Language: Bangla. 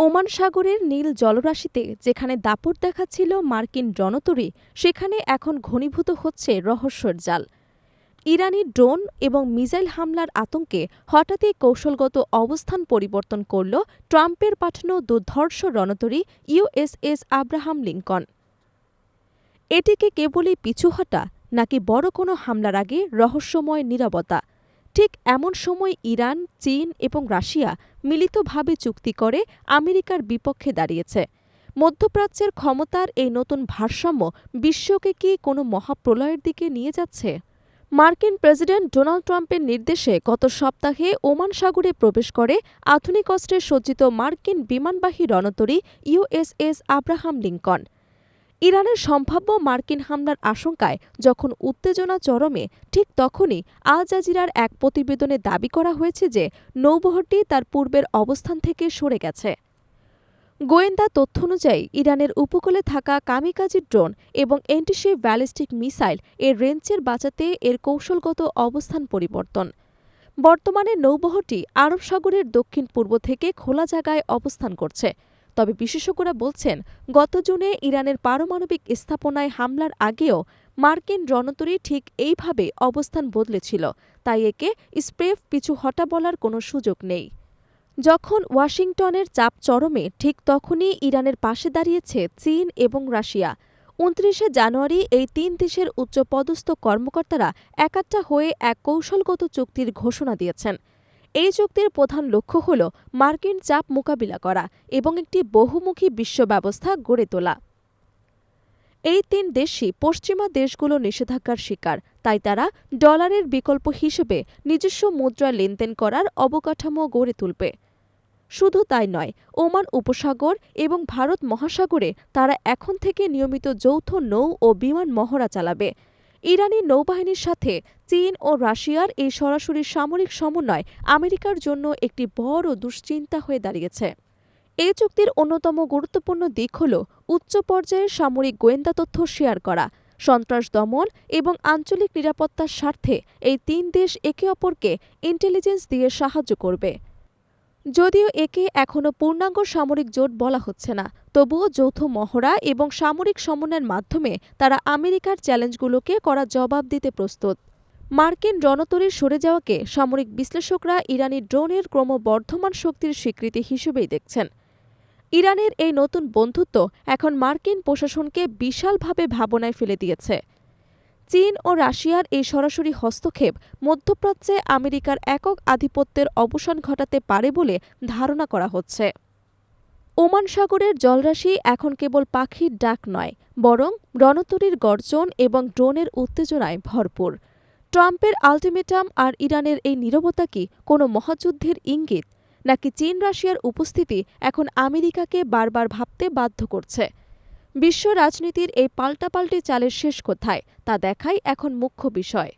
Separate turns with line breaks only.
ওমান সাগরের নীল জলরাশিতে যেখানে দাপট দেখাচ্ছিল মার্কিন রণতরী, সেখানে এখন ঘনীভূত হচ্ছে রহস্যের জাল। ইরানি ড্রোন এবং মিসাইল হামলার আতঙ্কে হঠাৎই কৌশলগত অবস্থান পরিবর্তন করল ট্রাম্পের পাঠানো দুর্ধর্ষ রণতরী ইউএসএস আব্রাহাম লিঙ্কন। এটিকে কেবলই পিছু হটা, নাকি বড় কোনো হামলার আগে রহস্যময় নীরবতা? ঠিক এমন সময় ইরান, চীন এবং রাশিয়া মিলিতভাবে চুক্তি করে আমেরিকার বিপক্ষে দাঁড়িয়েছে। মধ্যপ্রাচ্যের ক্ষমতার এই নতুন ভারসাম্য বিশ্বকে কি কোনো মহাপ্রলয়ের দিকে নিয়ে যাচ্ছে? মার্কিন প্রেসিডেন্ট ডোনাল্ড ট্রাম্পের নির্দেশে গত সপ্তাহে ওমান সাগরে প্রবেশ করে আধুনিক অস্ত্রে সজ্জিত মার্কিন বিমানবাহী রণতরী ইউএসএস আব্রাহাম লিঙ্কন। ইরানের সম্ভাব্য মার্কিন হামলার আশঙ্কায় যখন উত্তেজনা চরমে, ঠিক তখনই আল জাজিরার এক প্রতিবেদনে দাবি করা হয়েছে যে নৌবহরটি তার পূর্বের অবস্থান থেকে সরে গেছে। গোয়েন্দা তথ্য অনুযায়ী ইরানের উপকূলে থাকা কামিকাজি ড্রোন এবং অ্যান্টিশিপ ব্যালিস্টিক মিসাইল এর রেঞ্জের বাঁচাতে এর কৌশলগত অবস্থান পরিবর্তন। বর্তমানে নৌবহরটি আরব সাগরের দক্ষিণ পূর্ব থেকে খোলা জায়গায় অবস্থান করছে। তবে বিশেষজ্ঞরা বলছেন, গত জুনে ইরানের পারমাণবিক স্থাপনায় হামলার আগেও মার্কিন রণতরী ঠিক এইভাবে অবস্থান বদলেছিল, তাই একে স্রেফ পিছু হটা বলার কোনো সুযোগ নেই। যখন ওয়াশিংটনের চাপ চরমে, ঠিক তখনই ইরানের পাশে দাঁড়িয়েছে চীন এবং রাশিয়া। ২৯শে জানুয়ারি এই তিন দেশের উচ্চপদস্থ কর্মকর্তারা একাট্টা হয়ে এক কৌশলগত চুক্তির ঘোষণা দিয়েছেন। এই চুক্তির প্রধান লক্ষ্য হল মার্কিন চাপ মোকাবিলা করা এবং একটি বহুমুখী বিশ্ব ব্যবস্থা গড়ে তোলা। এই তিন দেশই পশ্চিমা দেশগুলো নিষেধাজ্ঞার শিকার, তাই তারা ডলারের বিকল্প হিসেবে নিজস্ব মুদ্রা লেনদেন করার অবকাঠামো গড়ে তুলবে। শুধু তাই নয়, ওমান উপসাগর এবং ভারত মহাসাগরে তারা এখন থেকে নিয়মিত যৌথ নৌ ও বিমান মহড়া চালাবে। ইরানি নৌবাহিনীর সাথে চীন ও রাশিয়ার এই সরাসরি সামরিক সমন্বয় আমেরিকার জন্য একটি বড় দুশ্চিন্তা হয়ে দাঁড়িয়েছে। এই চুক্তির অন্যতম গুরুত্বপূর্ণ দিক হল উচ্চ পর্যায়ের সামরিক গোয়েন্দা তথ্য শেয়ার করা। সন্ত্রাস দমন এবং আঞ্চলিক নিরাপত্তার স্বার্থে এই তিন দেশ একে অপরকে ইন্টেলিজেন্স দিয়ে সাহায্য করবে। যদিও একে এখনও পূর্ণাঙ্গ সামরিক জোট বলা হচ্ছে না, তবুও যৌথ মহড়া এবং সামরিক সমন্বয়ের মাধ্যমে তারা আমেরিকার চ্যালেঞ্জগুলোকে কড়া জবাব দিতে প্রস্তুত। মার্কিন রণতরীর সরে যাওয়াকে সামরিক বিশ্লেষকরা ইরানি ড্রোনের ক্রমবর্ধমান শক্তির স্বীকৃতি হিসেবেই দেখছেন। ইরানের এই নতুন বন্ধুত্ব এখন মার্কিন প্রশাসনকে বিশালভাবে ভাবনায় ফেলে দিয়েছে। চীন ও রাশিয়ার এই সরাসরি হস্তক্ষেপ মধ্যপ্রাচ্যে আমেরিকার একক আধিপত্যের অবসান ঘটাতে পারে বলে ধারণা করা হচ্ছে। ওমান সাগরের জলরাশি এখন কেবল পাখির ডাক নয়, বরং রণতরীর গর্জন এবং ড্রোনের উত্তেজনায় ভরপুর। ট্রাম্পের আল্টিমেটাম আর ইরানের এই নীরবতা কি কোনো মহাযুদ্ধের ইঙ্গিত, নাকি চীন রাশিয়ার উপস্থিতি এখন আমেরিকাকে বারবার ভাবতে বাধ্য করছে? বিশ্ব রাজনীতির এই পাল্টাপাল্টি চালের শেষ কোথায়, তা দেখাই এখন মুখ্য বিষয়।